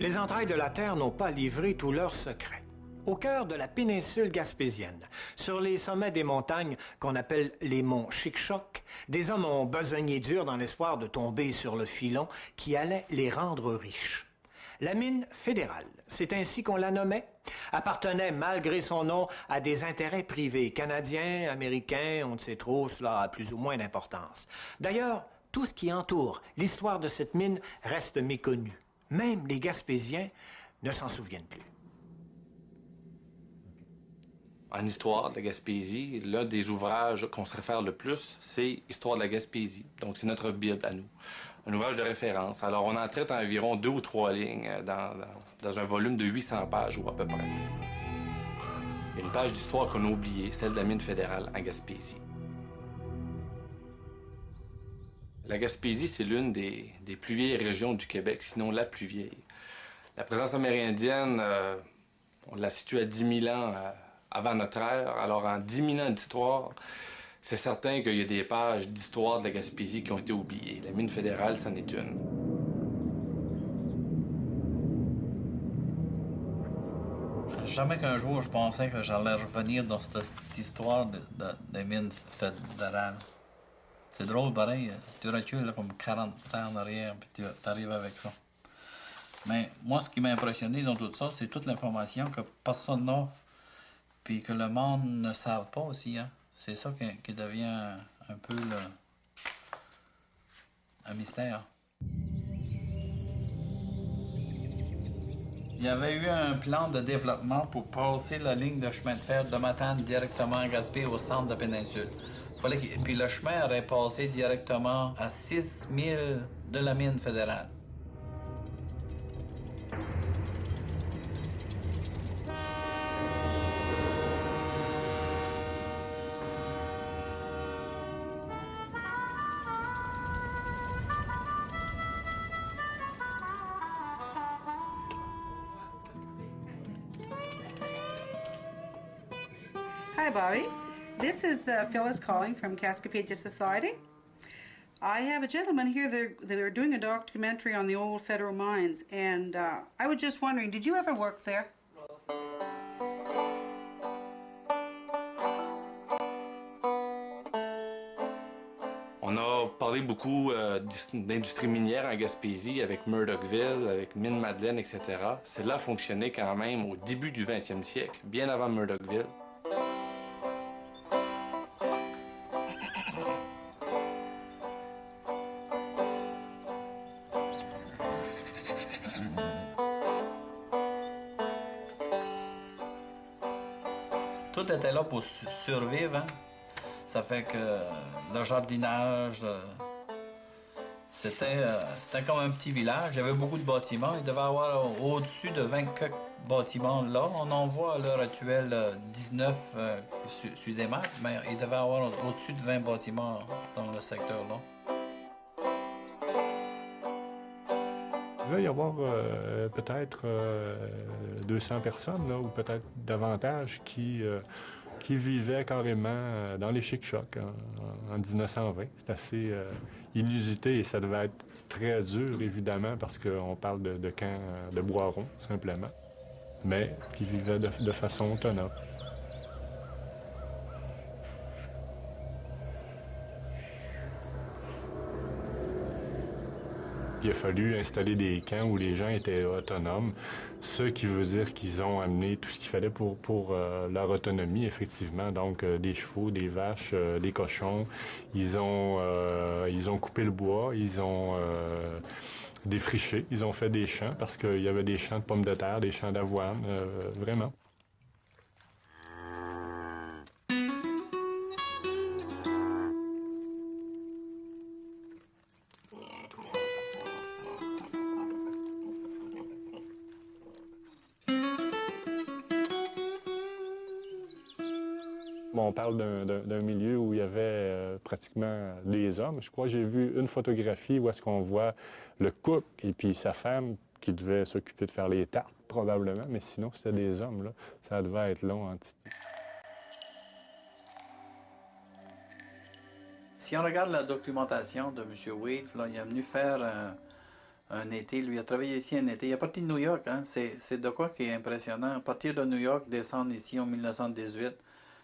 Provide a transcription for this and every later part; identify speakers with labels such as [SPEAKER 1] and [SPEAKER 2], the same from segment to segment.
[SPEAKER 1] Les entrailles de la Terre n'ont pas livré tous leurs secrets. Au cœur de la péninsule gaspésienne, sur les sommets des montagnes qu'on appelle les monts Chic-Choc, des hommes ont besogné dur dans l'espoir de tomber sur le filon qui allait les rendre riches. La mine fédérale, c'est ainsi qu'on la nommait, appartenait malgré son nom à des intérêts privés canadiens, américains, on ne sait trop, cela a plus ou moins d'importance. D'ailleurs, tout ce qui entoure l'histoire de cette mine reste méconnu. Même les Gaspésiens ne s'en souviennent plus.
[SPEAKER 2] En histoire de la Gaspésie, l'un des ouvrages qu'on se réfère le plus, c'est Histoire de la Gaspésie. Donc, c'est notre Bible à nous. Un ouvrage de référence. Alors, on en traite environ 2 ou 3 lignes dans un volume de 800 pages ou à peu près. Il y a une page d'histoire qu'on a oubliée, celle de la mine fédérale en Gaspésie. La Gaspésie, c'est l'une des plus vieilles régions du Québec, sinon la plus vieille. La présence amérindienne, on la situe à 10 000 ans avant notre ère. Alors, en 10 000 ans d'histoire, c'est certain qu'il y a des pages d'histoire de la Gaspésie qui ont été oubliées. La mine fédérale, c'en est une.
[SPEAKER 3] Jamais qu'un jour je pensais que j'allais revenir dans cette histoire des mines fédérales. C'est drôle, pareil. Tu recules comme 40 ans en arrière, puis tu arrives avec ça. Mais moi, ce qui m'a impressionné dans tout ça, c'est toute l'information que personne n'a, puis que le monde ne savent pas aussi. Hein. C'est ça qui devient un peu un mystère. Il y avait eu un plan de développement pour passer la ligne de chemin de fer de Matane directement à Gaspé au centre de la péninsule. Puis le chemin aurait passé directement à 6 000 de la mine fédérale.
[SPEAKER 4] Hi, Bobby. This is Phyllis calling from Cascapedia Society. I have a gentleman here. They're doing a documentary on the old federal mines, and I was just wondering, did you ever work there?
[SPEAKER 2] On a parlé beaucoup d'industrie minière en Gaspésie avec Murdochville, avec Mine-Madeleine, etc. Celle-là fonctionnait quand même au début du 20e siècle, bien avant Murdochville.
[SPEAKER 3] Tout était là pour survivre. Hein? Ça fait que le jardinage, c'était comme un petit village. Il y avait beaucoup de bâtiments. Il devait y avoir au-dessus de 20 bâtiments là. On en voit à l'heure actuelle 19 sur des maps, mais il devait y avoir au-dessus de 20 bâtiments dans le secteur-là.
[SPEAKER 5] Il va y avoir peut-être 200 personnes, là, ou peut-être davantage, qui vivaient carrément dans les Chic-Chocs en 1920. C'est assez inusité et ça devait être très dur, évidemment, parce qu'on parle de camps de Boiron, simplement, mais qui vivaient de façon autonome. Il a fallu installer des camps où les gens étaient autonomes, ce qui veut dire qu'ils ont amené tout ce qu'il fallait pour leur autonomie, effectivement. Donc, des chevaux, des vaches, des cochons. Ils ont coupé le bois, ils ont défriché, ils ont fait des champs parce qu'il y avait des champs de pommes de terre, des champs d'avoine, vraiment. On parle d'un milieu où il y avait pratiquement des hommes. Je crois que j'ai vu une photographie où est-ce qu'on voit le cook et puis sa femme qui devait s'occuper de faire les tartes, probablement, mais sinon, c'était des hommes, là. Ça devait être long en Titi. Si on regarde la documentation de M. Wade, là, il est venu faire
[SPEAKER 3] un été. Lui a travaillé ici un été. Il est parti de New York, hein. C'est de quoi qui est impressionnant. Partir de New York, descendre ici en 1918.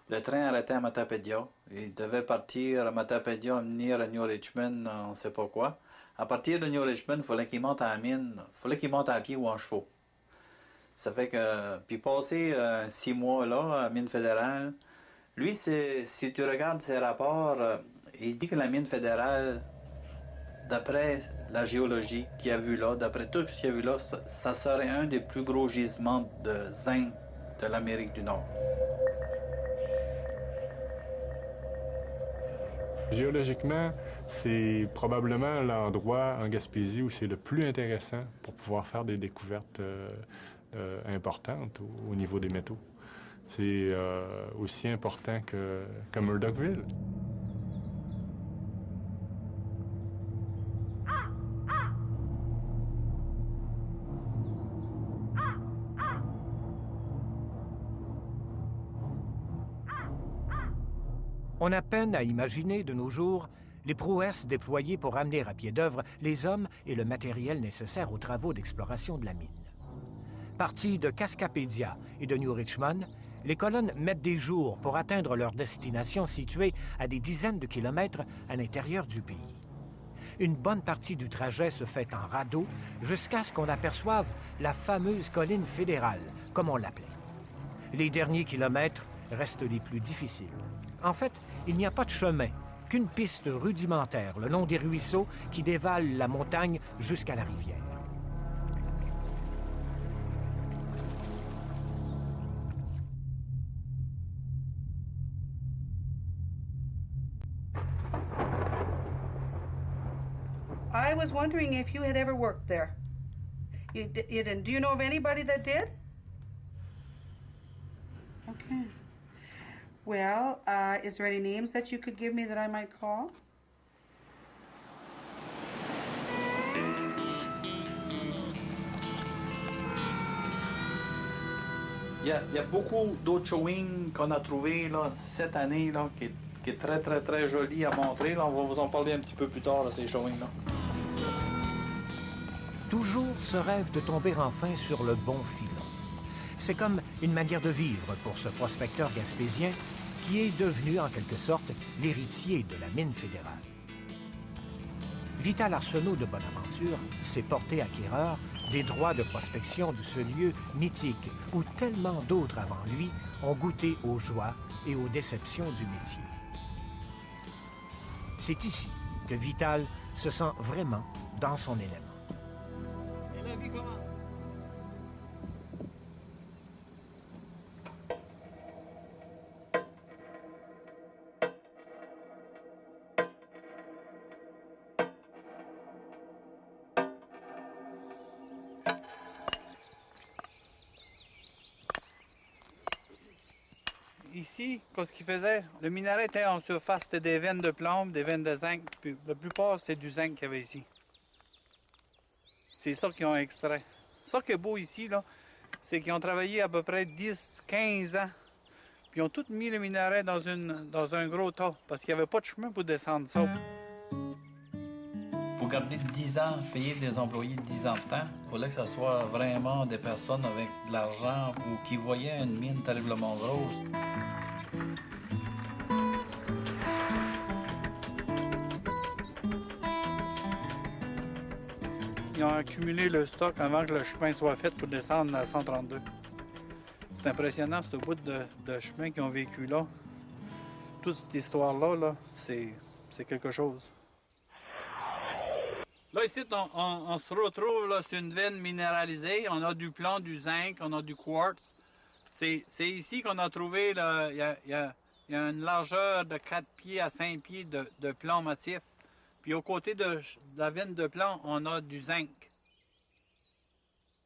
[SPEAKER 3] Le train arrêtait à Matapédia. Il devait partir à Matapédia, venir à New Richmond, on ne sait pas quoi. À partir de New Richmond, il fallait qu'il monte à la mine. Il fallait qu'il monte à pied ou en chevaux. Ça fait que... Puis passer 6 mois là, à la mine fédérale, lui, si tu regardes ses rapports, il dit que la mine fédérale, d'après la géologie qu'il a vu là, d'après tout ce qu'il a vu là, ça serait un des plus gros gisements de zinc de l'Amérique du Nord.
[SPEAKER 5] Géologiquement, c'est probablement l'endroit en Gaspésie où c'est le plus intéressant pour pouvoir faire des découvertes importantes au niveau des métaux. C'est aussi important que Murdochville.
[SPEAKER 1] On a peine à imaginer de nos jours les prouesses déployées pour amener à pied d'œuvre les hommes et le matériel nécessaire aux travaux d'exploration de la mine. Partis de Cascapédia et de New Richmond, les colonnes mettent des jours pour atteindre leur destination située à des dizaines de kilomètres à l'intérieur du pays. Une bonne partie du trajet se fait en radeau jusqu'à ce qu'on aperçoive la fameuse colline fédérale, comme on l'appelait. Les derniers kilomètres restent les plus difficiles. En fait, il n'y a pas de chemin, qu'une piste rudimentaire le long des ruisseaux qui dévalent la montagne jusqu'à la rivière.
[SPEAKER 4] I was wondering if you had ever worked there. You didn't. Do you know of anybody that did? Okay. Well, is there any names that you could give me that I might call?
[SPEAKER 3] Il y a beaucoup d'autres showings qu'on a trouvés là, cette année là, qui est très, très, très joli à montrer. Là, on va vous en parler un petit peu plus tard, là, ces showings-là.
[SPEAKER 1] Toujours ce rêve de tomber enfin sur le bon filon. C'est comme une manière de vivre pour ce prospecteur gaspésien qui est devenu en quelque sorte l'héritier de la mine fédérale. Vital Arsenault de Bonaventure s'est porté acquéreur des droits de prospection de ce lieu mythique où tellement d'autres avant lui ont goûté aux joies et aux déceptions du métier. C'est ici que Vital se sent vraiment dans son élément.
[SPEAKER 3] Et la vie commence. Ici, qu'est-ce qu'ils faisaient? Le minerai était en surface, c'était des veines de plomb, des veines de zinc. Puis la plupart, c'est du zinc qu'il y avait ici. C'est ça qu'ils ont extrait. Ça qui est beau ici, là, c'est qu'ils ont travaillé à peu près 10-15 ans. Puis ils ont tout mis le minerai dans un gros tas, parce qu'il n'y avait pas de chemin pour descendre ça. Pour garder 10 ans, payer des employés 10 ans de temps, il fallait que ce soit vraiment des personnes avec de l'argent ou qui voyaient une mine terriblement grosse. Ils ont accumulé le stock avant que le chemin soit fait pour descendre à 132. C'est impressionnant, ce bout de chemin qu'ils ont vécu là. Toute cette histoire-là, là, c'est quelque chose. Là, ici, on se retrouve là, sur une veine minéralisée. On a du plomb, du zinc, on a du quartz. C'est ici qu'on a trouvé, il y a une largeur de 4 pieds à 5 pieds de plomb massif. Puis aux côtés de la veine de plomb, on a du zinc.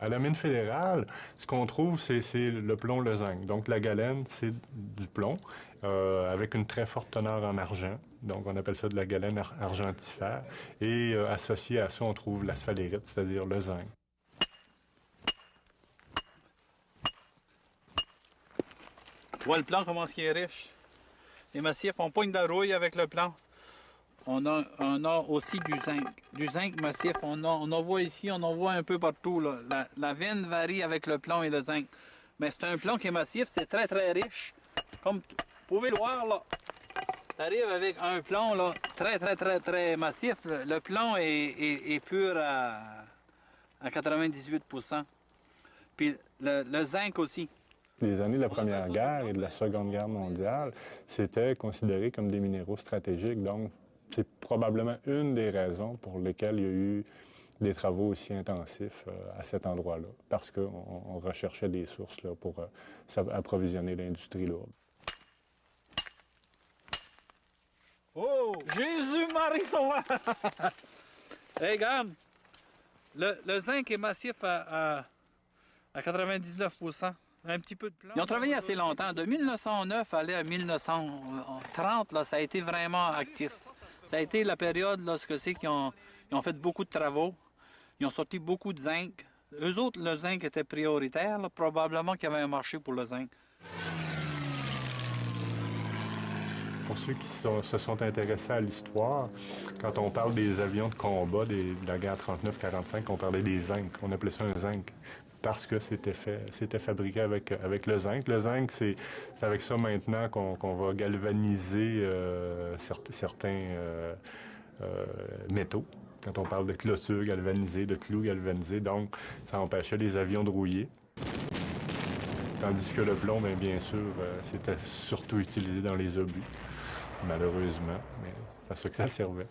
[SPEAKER 5] À la mine fédérale, ce qu'on trouve, c'est le plomb, le zinc. Donc la galène, c'est du plomb avec une très forte teneur en argent. Donc on appelle ça de la galène argentifère. Et associé à ça, on trouve l'asphalérite, c'est-à-dire le zinc.
[SPEAKER 3] Tu vois le plomb, comment il est riche. Les massifs, on pogne de la rouille avec le plomb. on a aussi du zinc massif. On en voit ici, on en voit un peu partout. Là. La veine varie avec le plomb et le zinc. Mais c'est un plomb qui est massif, c'est très très riche. Comme vous pouvez le voir, là, tu arrives avec un plomb là, très très très très massif. Le plomb est pur à 98%. Puis le zinc aussi.
[SPEAKER 5] Les années de la Première Guerre et de la Seconde Guerre mondiale, c'était considéré comme des minéraux stratégiques. Donc, c'est probablement une des raisons pour lesquelles il y a eu des travaux aussi intensifs à cet endroit-là, parce qu'on recherchait des sources là, pour approvisionner l'industrie lourde.
[SPEAKER 3] Oh, Jésus-Marie Sauveur! Hey, regarde, le zinc est massif à 99%. Un petit peu de plomb. Ils ont travaillé assez longtemps. De 1909 à 1930, là, ça a été vraiment actif. Ça a été la période lorsque c'est qu'ils ont fait beaucoup de travaux. Ils ont sorti beaucoup de zinc. Eux autres, le zinc était prioritaire. Là, probablement qu'il y avait un marché pour le zinc.
[SPEAKER 5] Pour ceux qui se sont intéressés à l'histoire, quand on parle des avions de combat de la guerre 39-45, on parlait des zinc. On appelait ça un zinc parce que c'était fabriqué avec le zinc. Le zinc, c'est avec ça maintenant qu'on va galvaniser certains métaux. Quand on parle de clôtures galvanisées, de clous galvanisés, donc ça empêchait les avions de rouiller. Tandis que le plomb, bien sûr, c'était surtout utilisé dans les obus, malheureusement, mais c'est à ça que ça servait.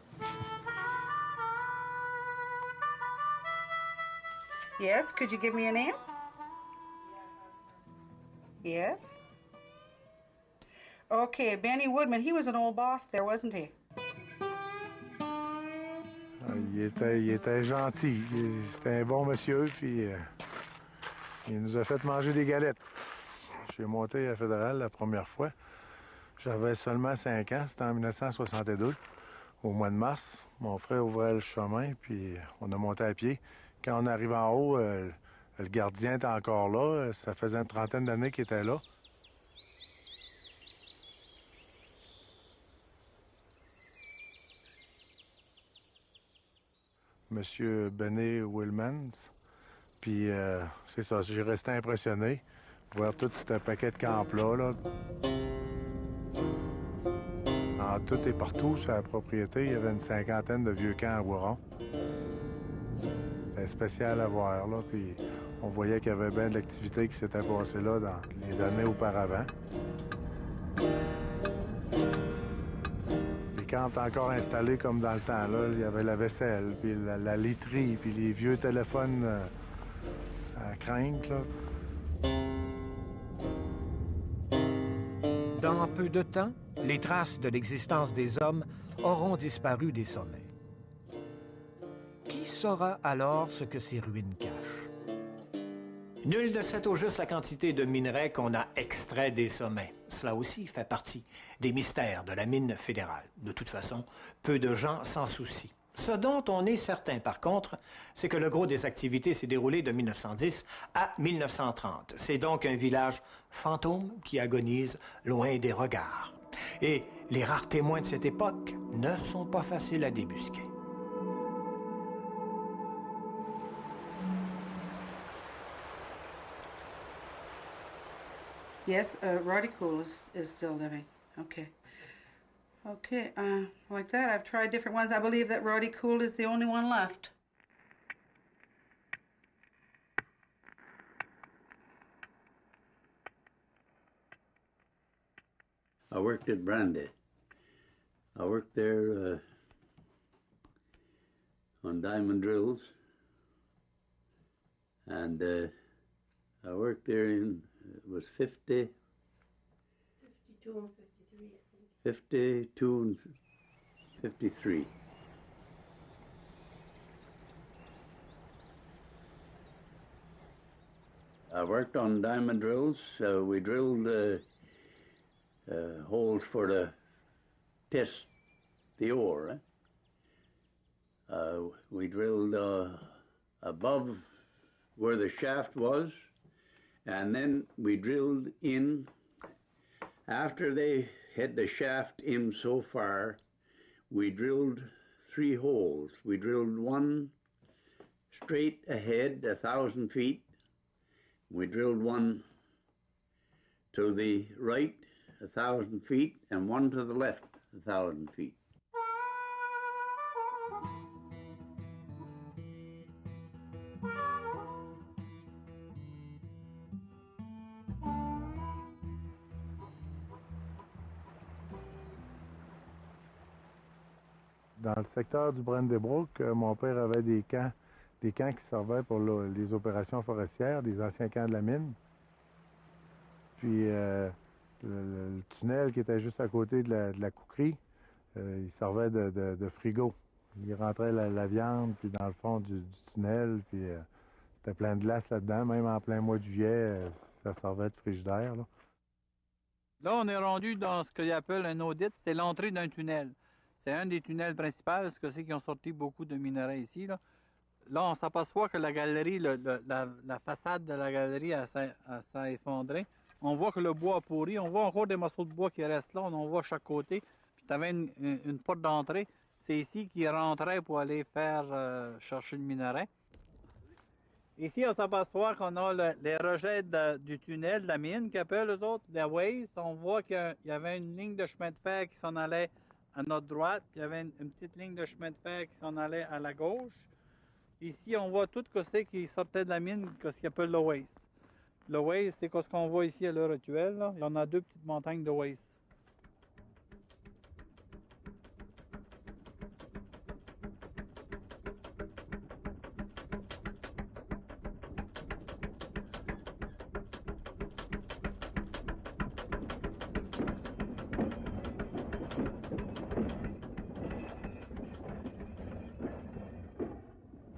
[SPEAKER 4] Yes, could you give me a name? Yes. Okay, Benny Woodman, he was an old boss there, wasn't he?
[SPEAKER 6] Il était gentil. C'était un bon monsieur, puis il nous a fait manger des galettes. J'ai monté à la fédérale la première fois. J'avais seulement 5 ans, c'était en 1962, au mois de mars. Mon frère ouvrait le chemin, puis on a monté à pied. Quand on arrive en haut, le gardien était encore là. Ça faisait une trentaine d'années qu'il était là. Monsieur Benny Willmans. Puis c'est ça, j'ai resté impressionné de voir tout ce paquet de camps-là. Là. En tout et partout sur la propriété, il y avait une cinquantaine de vieux camps à Ouaron. C'était spécial à voir, là, puis on voyait qu'il y avait bien de l'activité qui s'était passée là dans les années auparavant. Les camps étaient encore installés comme dans le temps, là. Il y avait la vaisselle, puis la literie, puis les vieux téléphones à crainte, là.
[SPEAKER 1] Dans peu de temps, les traces de l'existence des hommes auront disparu des sommets. Qui saura alors ce que ces ruines cachent? Nul ne sait au juste la quantité de minerais qu'on a extrait des sommets. Cela aussi fait partie des mystères de la mine fédérale. De toute façon, peu de gens s'en soucient. Ce dont on est certain, par contre, c'est que le gros des activités s'est déroulé de 1910 à 1930. C'est donc un village fantôme qui agonise loin des regards. Et les rares témoins de cette époque ne sont pas faciles à débusquer.
[SPEAKER 4] Yes, Roddy Cool is still living. Okay. Okay, like that, I've tried different ones. I believe that Roddy Cool is the only one left.
[SPEAKER 7] I worked at Brandy. I worked there on diamond drills. And I worked there in, it was 52 and 53, I think. 52 and 53. I worked on diamond drills. We drilled holes for the test the ore. We drilled above where the shaft was, and then we drilled in. After they had the shaft in so far, we drilled 3 holes. We drilled one straight ahead, 1,000 feet. We drilled one to the right, 1,000 feet, and one to the left, 1,000 feet.
[SPEAKER 6] Dans le secteur du Brandebrook, mon père avait des camps qui servaient pour les opérations forestières, des anciens camps de la mine. Puis le tunnel qui était juste à côté de la couquerie, il servait de frigo. Il rentrait la viande, puis dans le fond du tunnel, puis c'était plein de glace là-dedans. Même en plein mois de juillet, ça servait de frigidaire.
[SPEAKER 3] Là, on est rendu dans ce qu'ils appellent un audit, c'est l'entrée d'un tunnel. C'est un des tunnels principaux, parce que c'est qu'ils ont sorti beaucoup de minerais ici. Là, on s'aperçoit que la galerie, la façade de la galerie, s'est effondrée. On voit que le bois a pourri. On voit encore des morceaux de bois qui restent là. On en voit à chaque côté. Puis tu avais une porte d'entrée. C'est ici qu'ils rentraient pour aller faire chercher le minerai. Ici, on s'aperçoit qu'on a les rejets du tunnel, de la mine, qu'appellent eux autres, les waste. On voit qu'il y avait une ligne de chemin de fer qui s'en allait à notre droite, puis il y avait une petite ligne de chemin de fer qui s'en allait à la gauche. Ici, on voit tout ce qui sortait de la mine, ce qu'on appelle le waste. Le waste, c'est ce qu'on voit ici à l'heure actuelle. Là. Il y en a 2 petites montagnes de waste.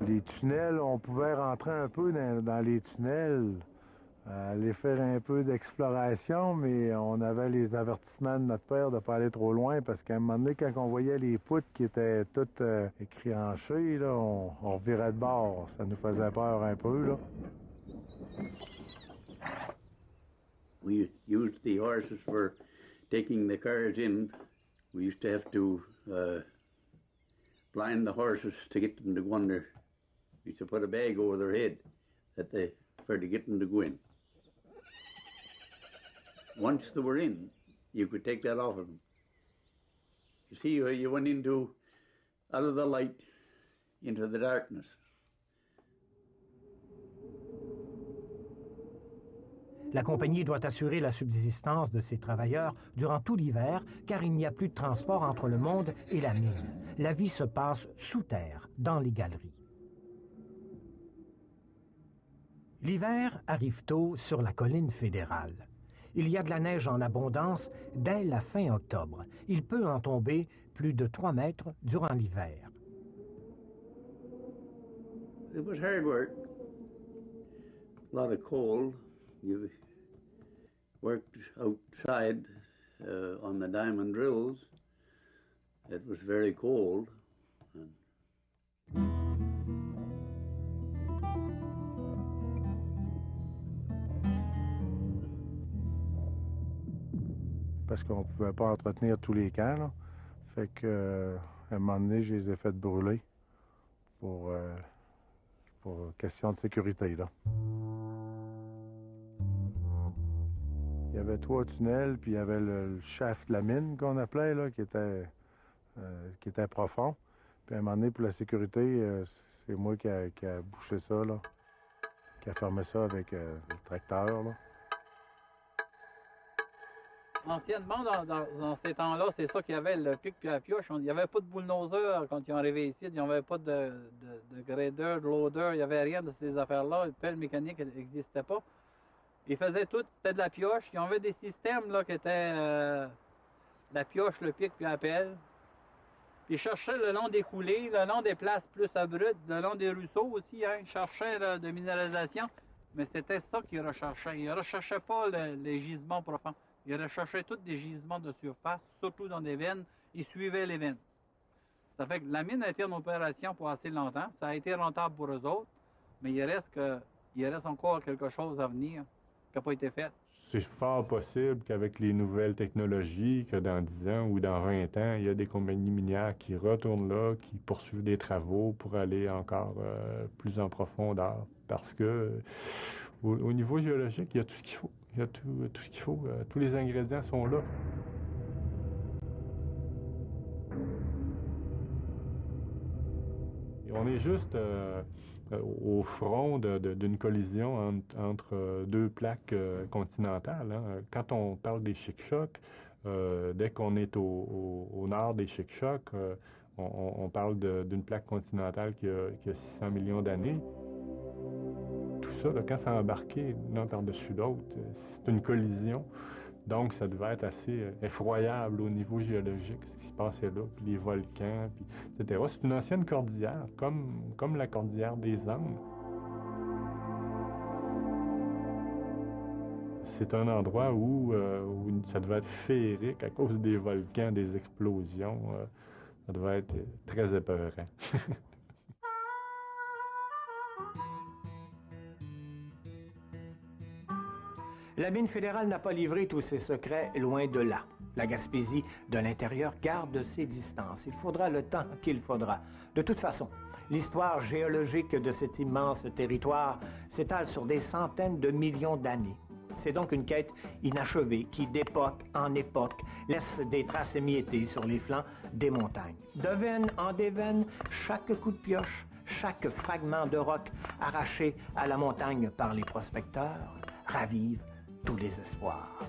[SPEAKER 6] Les tunnels, on pouvait rentrer un peu dans les tunnels, aller faire un peu d'exploration, mais on avait les avertissements de notre père de ne pas aller trop loin, parce qu'à un moment donné, quand on voyait les poutres qui étaient toutes écréanchées, là, on revirait de bord. Ça nous faisait peur un peu, là.
[SPEAKER 7] We used the horses for taking the cars in. We used to have to blind the horses to get them to go under. We used to put a bag over their head for to get them to go in. Once they were in, you could take that off of them. You see, you went out of the light into the darkness.
[SPEAKER 1] La compagnie doit assurer la subsistance de ses travailleurs durant tout l'hiver, car il n'y a plus de transport entre le monde et la mine. La vie se passe sous terre, dans les galeries. L'hiver arrive tôt sur la colline fédérale. Il y a de la neige en abondance dès la fin octobre. Il peut en tomber plus de 3 mètres durant l'hiver.
[SPEAKER 7] It was hard work. A lot of cold. You worked outside on the diamond drills. It was very cold.
[SPEAKER 6] Parce qu'on ne pouvait pas entretenir tous les camps, là. Fait que, à un moment donné, je les ai fait brûler pour question de sécurité, là. Il y avait 3 tunnels, puis il y avait le shaft de la mine qu'on appelait, là, qui était profond. Puis à un moment donné, pour la sécurité, c'est moi qui a bouché ça, là, qui a fermé ça avec le tracteur, là.
[SPEAKER 3] Anciennement, dans ces temps-là, c'est ça qu'il y avait, le pic puis la pioche. Il n'y avait pas de bulldozer quand ils sont arrivés ici. Il n'y avait pas de grader, de loader. Il n'y avait rien de ces affaires-là. Le pelle mécanique n'existait pas. Ils faisaient tout, c'était de la pioche. Ils avaient des systèmes là, qui étaient la pioche, le pic puis la pelle. Puis ils cherchaient le long des coulées, le long des places plus abruptes, le long des ruisseaux aussi. Hein. Ils cherchaient là, de minéralisation. Mais c'était ça qu'ils recherchaient. Ils ne recherchaient pas les gisements profonds. Ils recherchaient tous des gisements de surface, surtout dans des veines. Ils suivaient les veines. Ça fait que la mine a été en opération pour assez longtemps. Ça a été rentable pour eux autres. Mais il reste encore quelque chose à venir qui n'a pas été fait.
[SPEAKER 5] c'est fort possible qu'avec les nouvelles technologies, que dans 10 ans ou dans 20 ans, il y a des compagnies minières qui retournent là, qui poursuivent des travaux pour aller encore plus en profondeur. Parce que au niveau géologique, il y a tout ce qu'il faut. Il y a tout ce qu'il faut. Tous les ingrédients sont là. Et on est juste au front d'une collision entre deux plaques continentales. Hein. Quand on parle des Chic-Chocs, dès qu'on est au nord des Chic-Chocs, on parle d'une plaque continentale qui a 600 millions d'années. Tout ça, là, quand c'est embarqué l'un par-dessus l'autre, c'est une collision. Donc, ça devait être assez effroyable au niveau géologique, ce qui se passait là, puis les volcans, puis etc. C'est une ancienne cordillère, comme la cordillère des Andes. C'est un endroit où ça devait être féerique à cause des volcans, des explosions. Ça devait être très épeurant.
[SPEAKER 1] La mine fédérale n'a pas livré tous ses secrets, loin de là. La Gaspésie, de l'intérieur, garde ses distances. Il faudra le temps qu'il faudra. De toute façon, l'histoire géologique de cet immense territoire s'étale sur des centaines de millions d'années. C'est donc une quête inachevée qui, d'époque en époque, laisse des traces émiettées sur les flancs des montagnes. De veine en déveine, chaque coup de pioche, chaque fragment de roc arraché à la montagne par les prospecteurs ravive tous les espoirs.